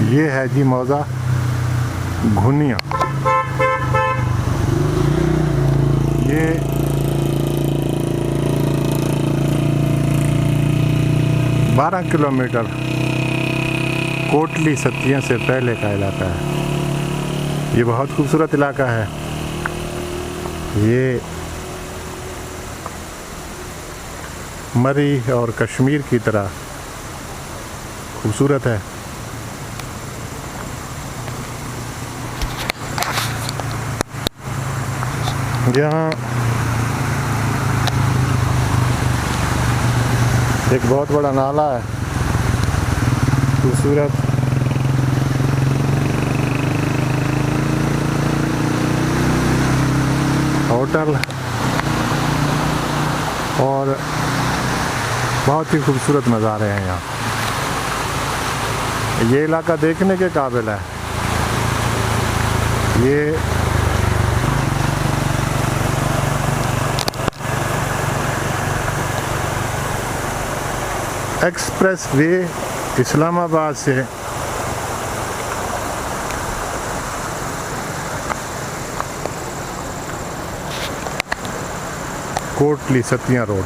ये है जी मौजा घुनिया। ये बारह किलोमीटर कोटली सतिया से पहले का इलाका है। ये बहुत खूबसूरत इलाका है। ये मरी और कश्मीर की तरह खूबसूरत है। यहाँ एक बहुत बड़ा नाला है, खूबसूरत। होटल और बहुत ही खूबसूरत नज़ारे हैं यहाँ। ये इलाका देखने के काबिल है। ये एक्सप्रेस वे इस्लामाबाद से कोटली सतिया रोड,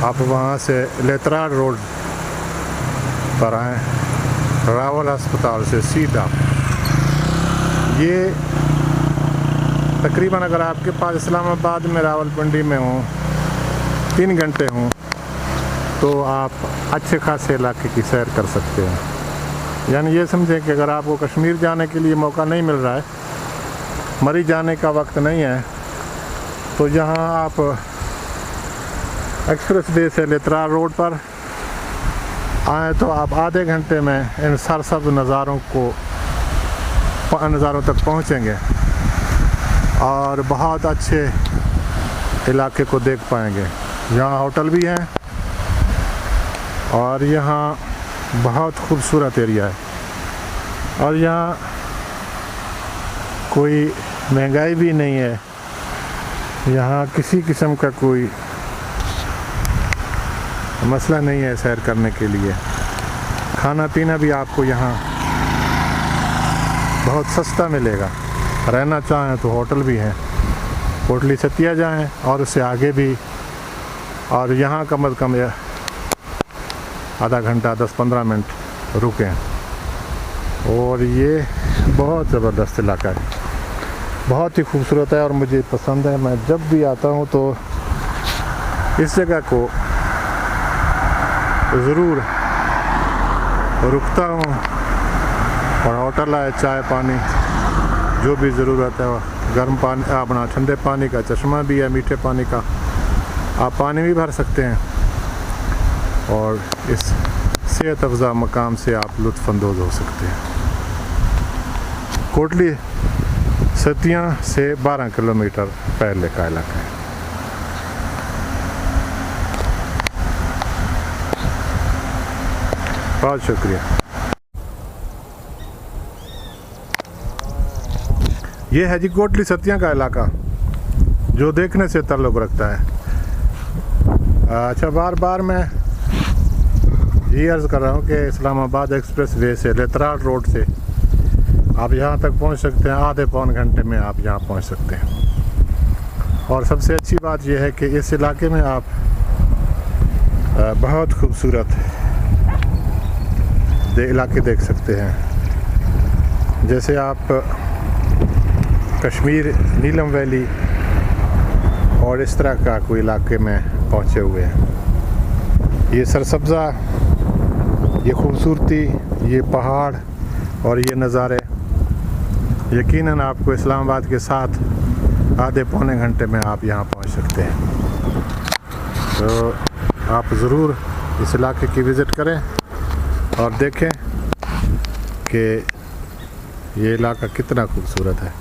आप वहाँ से लेतराड़ रोड पर आएँ, रावल अस्पताल से सीधा। ये तकरीबन अगर आपके पास इस्लामाबाद में रावलपिंडी में हो 3 घंटे हों तो आप अच्छे खासे इलाके की सैर कर सकते हैं। यानी ये समझें कि अगर आपको कश्मीर जाने के लिए मौका नहीं मिल रहा है, मरी जाने का वक्त नहीं है, तो यहाँ आप एक्सप्रेस वे से लेतराड़ रोड पर आए तो आप आधे घंटे में इन सरसब्ज नज़ारों तक पहुँचेंगे और बहुत अच्छे इलाके को देख पाएंगे। यहाँ होटल भी हैं और यहाँ बहुत खूबसूरत एरिया है और यहाँ कोई महंगाई भी नहीं है। यहाँ किसी किस्म का कोई मसला नहीं है सैर करने के लिए। खाना पीना भी आपको यहाँ बहुत सस्ता मिलेगा। रहना चाहें तो होटल भी हैं, कोटली सतिया जाएं और उससे आगे भी, और यहाँ कम से कम आधा घंटा 10-15 मिनट रुकें। और ये बहुत ज़बरदस्त इलाका है, बहुत ही खूबसूरत है और मुझे पसंद है। मैं जब भी आता हूँ तो इस जगह को ज़रूर रुकता हूँ और होटल है, चाय पानी जो भी ज़रूरत है, गर्म पानी, अपना ठंडे पानी का चश्मा भी है, मीठे पानी का आप पानी भी भर सकते हैं और इस सेहत अफ़ज़ा मकाम से आप लुत्फ़अंदोज़ हो सकते हैं। कोटली सतिया से 12 किलोमीटर पहले का इलाका है। बहुत शुक्रिया। ये है जी कोटली सतिया का इलाका जो देखने से ताल्लुक़ रखता है। अच्छा, बार बार मैं ये अर्ज़ कर रहा हूँ कि इस्लामाबाद एक्सप्रेस वे से लेतराड़ रोड से आप यहाँ तक पहुँच सकते हैं, आधे पौन घंटे में आप यहाँ पहुँच सकते हैं। और सबसे अच्छी बात यह है कि इस इलाके में आप बहुत खूबसूरत इलाके देख सकते हैं। जैसे आप कश्मीर, नीलम वैली और इस तरह का कोई इलाके में पहुँचे हुए हैं। ये सरसब्ज़ा, ये खूबसूरती, ये पहाड़ और ये नज़ारे यकीनन आपको इस्लामाबाद के साथ आधे पौने घंटे में आप यहाँ पहुँच सकते हैं। तो आप ज़रूर इस इलाके की विज़िट करें और देखें कि ये इलाका कितना खूबसूरत है।